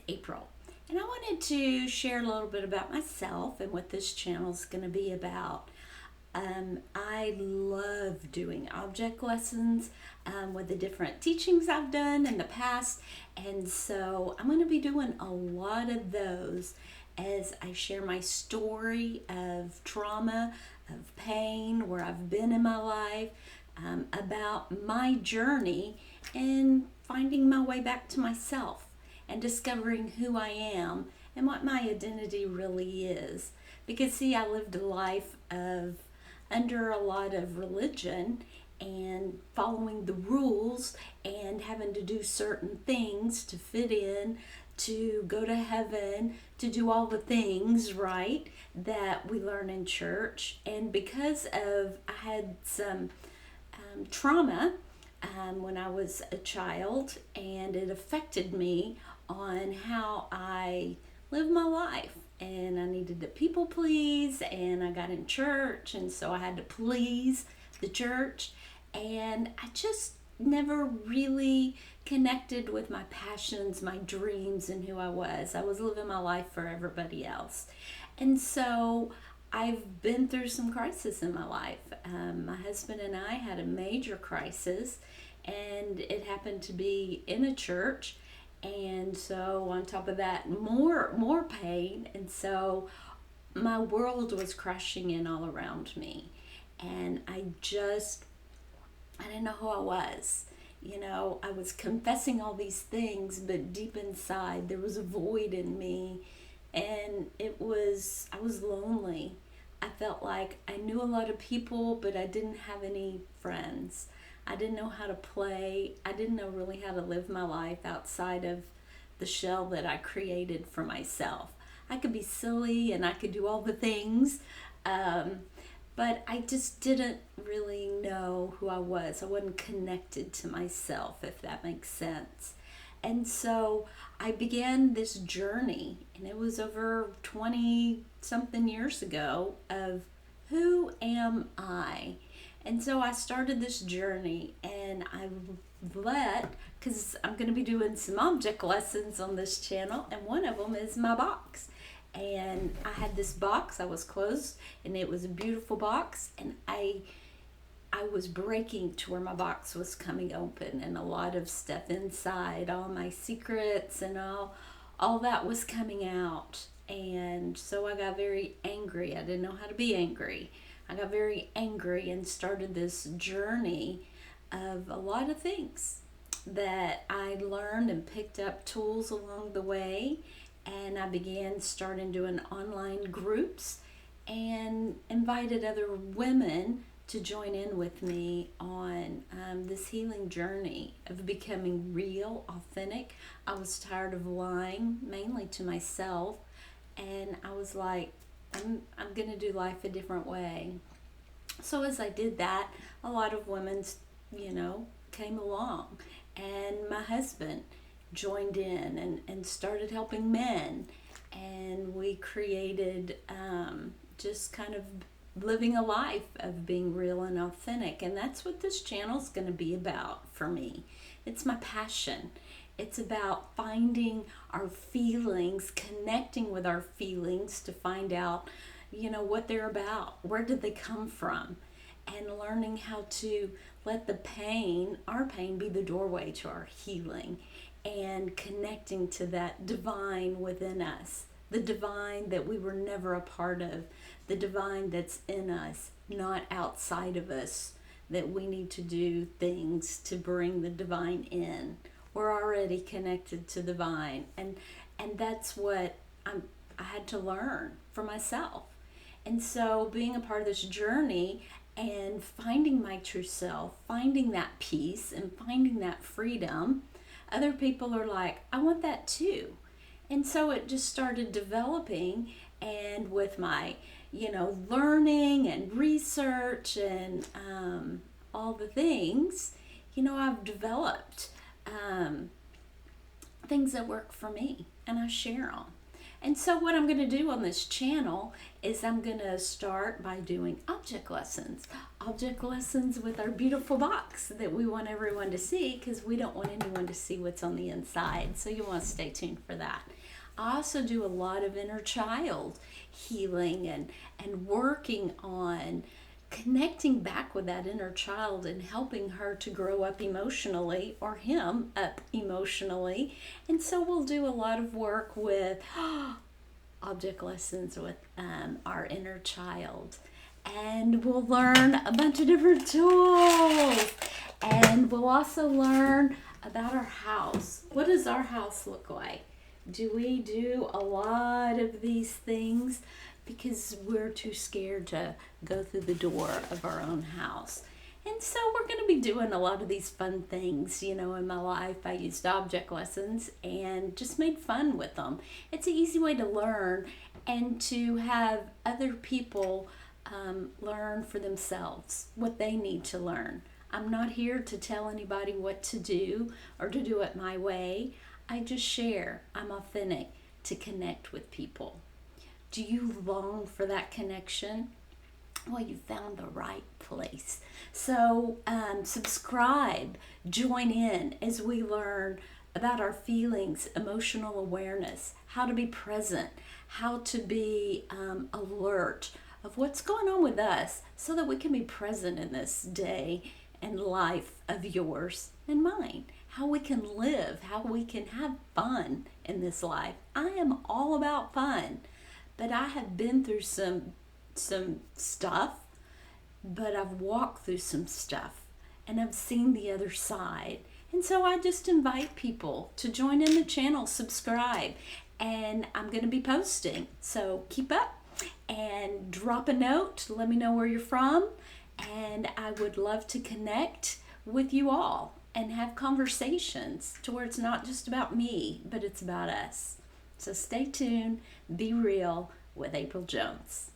April. And I wanted to share a little bit about myself and what this channel is going to be about. I love doing object lessons with the different teachings I've done in the past, and so I'm going to be doing a lot of those as I share my story of trauma, of pain, where I've been in my life, about my journey and finding my way back to myself and discovering who I am and what my identity really is. Because see, I lived a life of under a lot of religion and following the rules and having to do certain things to fit in, to go to heaven, to do all the things, right, that we learn in church. And because of, I had some trauma when I was a child, and it affected me on how I live my life. And I needed to people please, and I got in church, and so I had to please the church, and I just never really connected with my passions, my dreams, and who I was. I was living my life for everybody else. And so I've been through some crisis in my life. My husband and I had a major crisis, and it happened to be in a church. And so on top of that, more pain. And so my world was crashing in all around me. And I didn't know who I was. You know, I was confessing all these things, but deep inside there was a void in me. And I was lonely. I felt like I knew a lot of people, but I didn't have any friends. I didn't know how to play. I didn't know really how to live my life outside of the shell that I created for myself. I could be silly and I could do all the things, but I just didn't really know who I was. I wasn't connected to myself, if that makes sense. And so I began this journey, and it was over 20 something years ago, of who am I? And so I started this journey, and because I'm going to be doing some object lessons on this channel, and one of them is my box. And I had this box, I was closed, and it was a beautiful box, and I was breaking to where my box was coming open, and a lot of stuff inside, all my secrets and all that was coming out. And so I got very angry. I didn't know how to be angry. I got very angry and started this journey of a lot of things that I learned and picked up tools along the way. And I began starting doing online groups and invited other women to join in with me on this healing journey of becoming real, authentic. I was tired of lying, mainly to myself, and I was like, I'm going to do life a different way. So as I did that, a lot of women, came along, and my husband joined in and started helping men, and we created just kind of living a life of being real and authentic. And that's what this channel is going to be about for me. It's my passion. It's about finding our feelings, connecting with our feelings to find out, what they're about. Where did they come from? And learning how to let our pain be the doorway to our healing, and connecting to that divine within us, the divine that we were never a part of, the divine that's in us, not outside of us, that we need to do things to bring the divine in. We're already connected to the divine, and that's what I had to learn for myself. And so being a part of this journey and finding my true self, finding that peace and finding that freedom, other people are like, I want that too. And so it just started developing, and with my, learning and research and all the things, I've developed things that work for me, and I share them. And so what I'm going to do on this channel is I'm going to start by doing object lessons with our beautiful box that we want everyone to see, because we don't want anyone to see what's on the inside. So you want to stay tuned for that. I also do a lot of inner child healing and working on connecting back with that inner child and helping her to grow up emotionally, or him up emotionally. And so we'll do a lot of work with object lessons with our inner child. And we'll learn a bunch of different tools. And we'll also learn about our house. What does our house look like? Do we do a lot of these things because we're too scared to go through the door of our own house? And so we're going to be doing a lot of these fun things. You know, in my life, I used object lessons and just made fun with them. It's an easy way to learn and to have other people learn for themselves what they need to learn. I'm not here to tell anybody what to do or to do it my way. I just share. I'm authentic to connect with people. Do you long for that connection? Well, you found the right place. So subscribe, join in as we learn about our feelings, emotional awareness, how to be present, how to be alert of what's going on with us so that we can be present in this day and life of yours and mine. How we can live, how we can have fun in this life. I am all about fun, but I have been through some stuff, but I've walked through some stuff and I've seen the other side. And so I just invite people to join in the channel, subscribe, and I'm going to be posting. So keep up and drop a note. Let me know where you're from, and I would love to connect with you all and have conversations to where it's not just about me, but it's about us. So stay tuned, be real with April Jones.